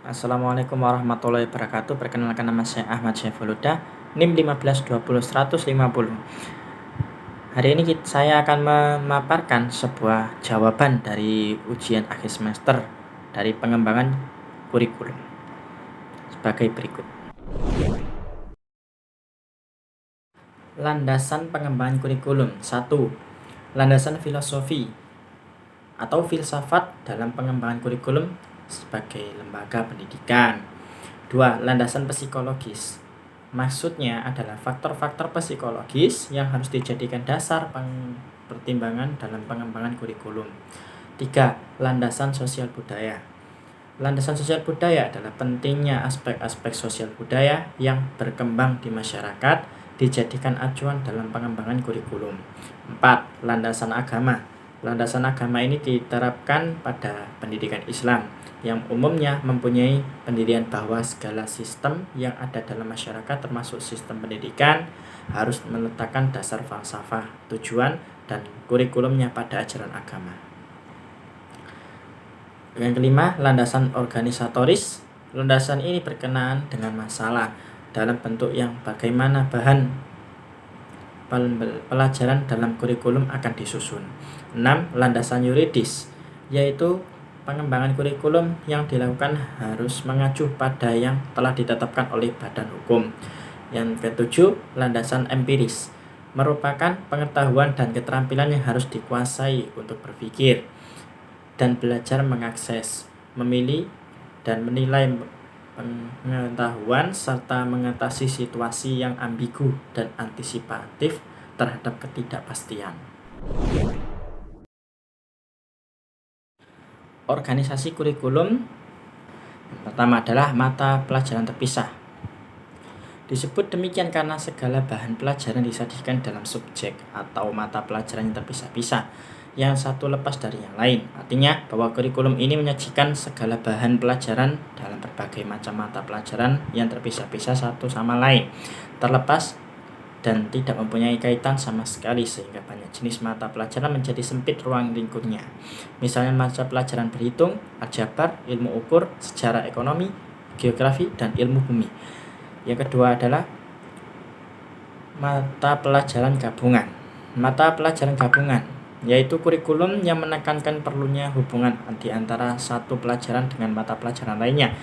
Assalamualaikum warahmatullahi wabarakatuh. Perkenalkan, nama saya Ahmad Syaiful Huda, NIM 1520150. Hari ini saya akan memaparkan sebuah jawaban dari ujian akhir semester dari pengembangan kurikulum sebagai berikut. Landasan pengembangan kurikulum. 1. Landasan filosofi atau filsafat dalam pengembangan kurikulum sebagai lembaga pendidikan. 2. Landasan psikologis. Maksudnya adalah faktor-faktor psikologis yang harus dijadikan dasar pertimbangan dalam pengembangan kurikulum. 3. Landasan sosial budaya. Landasan sosial budaya adalah pentingnya aspek-aspek sosial budaya yang berkembang di masyarakat dijadikan acuan dalam pengembangan kurikulum. 4. Landasan agama. Landasan agama ini diterapkan pada pendidikan Islam yang umumnya mempunyai pendirian bahwa segala sistem yang ada dalam masyarakat termasuk sistem pendidikan harus meletakkan dasar falsafah, tujuan, dan kurikulumnya pada ajaran agama. Yang kelima, landasan organisatoris. Landasan ini berkenaan dengan masalah dalam bentuk yang bagaimana bahan pelajaran dalam kurikulum akan disusun. 6. Landasan yuridis, yaitu pengembangan kurikulum yang dilakukan harus mengacu pada yang telah ditetapkan oleh badan hukum. Yang ketujuh, landasan empiris, merupakan pengetahuan dan keterampilan yang harus dikuasai untuk berpikir dan belajar mengakses, memilih, dan menilai pengetahuan serta mengatasi situasi yang ambigu dan antisipatif terhadap ketidakpastian. Organisasi kurikulum. Yang pertama adalah mata pelajaran terpisah. Disebut demikian karena segala bahan pelajaran disajikan dalam subjek atau mata pelajaran yang terpisah-pisah, yang satu lepas dari yang lain. Artinya bahwa kurikulum ini menyajikan segala bahan pelajaran dalam berbagai macam mata pelajaran yang terpisah-pisah satu sama lain, terlepas dan tidak mempunyai kaitan sama sekali, sehingga banyak jenis mata pelajaran menjadi sempit ruang lingkupnya. Misalnya mata pelajaran berhitung, aljabar, ilmu ukur, sejarah ekonomi, geografi, dan ilmu bumi. Yang kedua adalah mata pelajaran gabungan. Mata pelajaran gabungan yaitu kurikulum yang menekankan perlunya hubungan di antara satu pelajaran dengan mata pelajaran lainnya,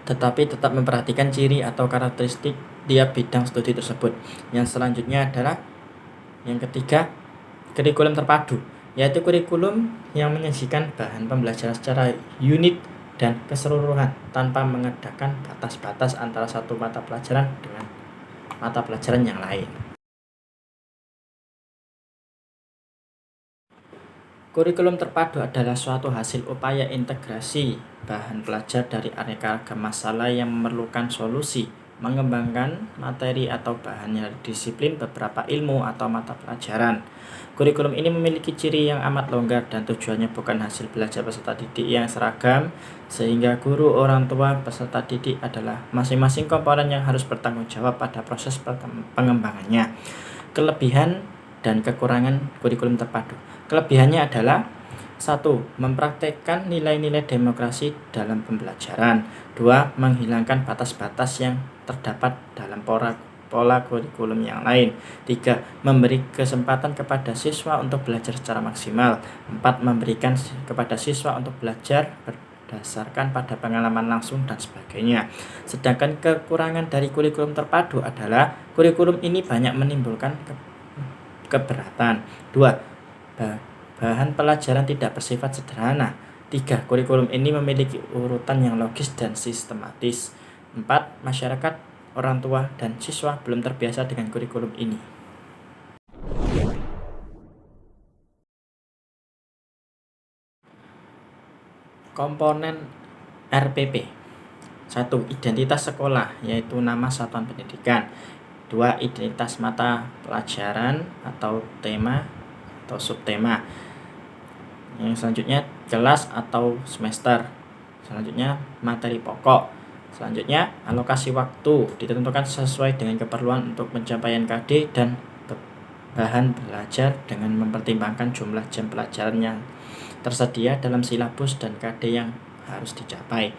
tetapi tetap memperhatikan ciri atau karakteristik tiap bidang studi tersebut. Yang selanjutnya adalah yang ketiga, kurikulum terpadu, yaitu kurikulum yang menyajikan bahan pembelajaran secara unit dan keseluruhan tanpa mengadakan batas-batas antara satu mata pelajaran dengan mata pelajaran yang lain. Kurikulum terpadu adalah suatu hasil upaya integrasi bahan belajar dari aneka ragam masalah yang memerlukan solusi, mengembangkan materi atau bahan yang disiplin beberapa ilmu atau mata pelajaran. Kurikulum ini memiliki ciri yang amat longgar dan tujuannya bukan hasil belajar peserta didik yang seragam, sehingga guru, orang tua, peserta didik adalah masing-masing komponen yang harus bertanggung jawab pada proses pengembangannya. Kelebihan dan kekurangan kurikulum terpadu. Kelebihannya adalah 1. Mempraktekkan nilai-nilai demokrasi dalam pembelajaran. 2. Menghilangkan batas-batas yang terdapat dalam pola kurikulum yang lain. 3. Memberi kesempatan kepada siswa untuk belajar secara maksimal. 4. Memberikan kepada siswa untuk belajar berdasarkan pada pengalaman langsung dan sebagainya. Sedangkan kekurangan dari kurikulum terpadu adalah kurikulum ini banyak menimbulkan keberatan. 2. Bahan pelajaran tidak bersifat sederhana. 3. Kurikulum ini memiliki urutan yang logis dan sistematis. 4. Masyarakat, orang tua, dan siswa belum terbiasa dengan kurikulum ini. Komponen RPP. 1. Identitas sekolah, yaitu nama satuan pendidikan. 2. Identitas mata pelajaran atau tema atau subtema. Yang selanjutnya kelas atau semester. Selanjutnya materi pokok. Selanjutnya alokasi waktu ditentukan sesuai dengan keperluan untuk pencapaian KD dan bahan belajar dengan mempertimbangkan jumlah jam pelajaran yang tersedia dalam silabus dan KD yang harus dicapai.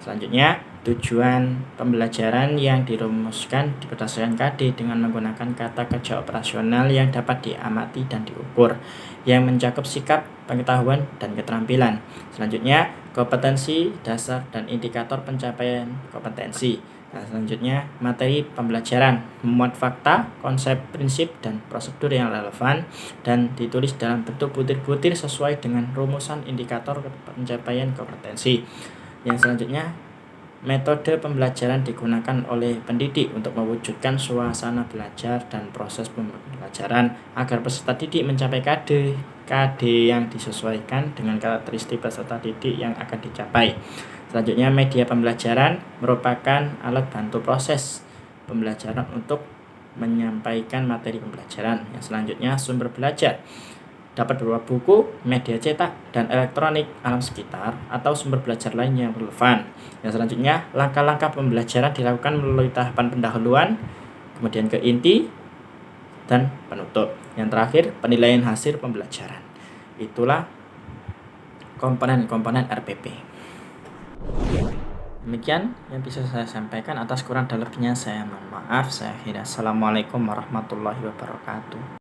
Selanjutnya, tujuan pembelajaran yang dirumuskan berdasarkan KD dengan menggunakan kata kerja operasional yang dapat diamati dan diukur, yang mencakup sikap, pengetahuan, dan keterampilan. Selanjutnya, kompetensi, dasar, dan indikator pencapaian kompetensi. Nah, selanjutnya, materi pembelajaran memuat fakta, konsep, prinsip, dan prosedur yang relevan dan ditulis dalam bentuk butir-butir sesuai dengan rumusan indikator pencapaian kompetensi. Yang selanjutnya, metode pembelajaran digunakan oleh pendidik untuk mewujudkan suasana belajar dan proses pembelajaran agar peserta didik mencapai KD yang disesuaikan dengan karakteristik peserta didik yang akan dicapai. Selanjutnya, media pembelajaran merupakan alat bantu proses pembelajaran untuk menyampaikan materi pembelajaran. Yang selanjutnya, sumber belajar dapat berupa buku, media cetak, dan elektronik alam sekitar, atau sumber belajar lain yang relevan. Yang selanjutnya, langkah-langkah pembelajaran dilakukan melalui tahapan pendahuluan, kemudian ke inti, dan penutup. Yang terakhir, penilaian hasil pembelajaran. Itulah komponen-komponen RPP. Demikian yang bisa saya sampaikan. Atas kurang dan lebihnya saya mohon maaf. Saya akhiri. Assalamualaikum warahmatullahi wabarakatuh.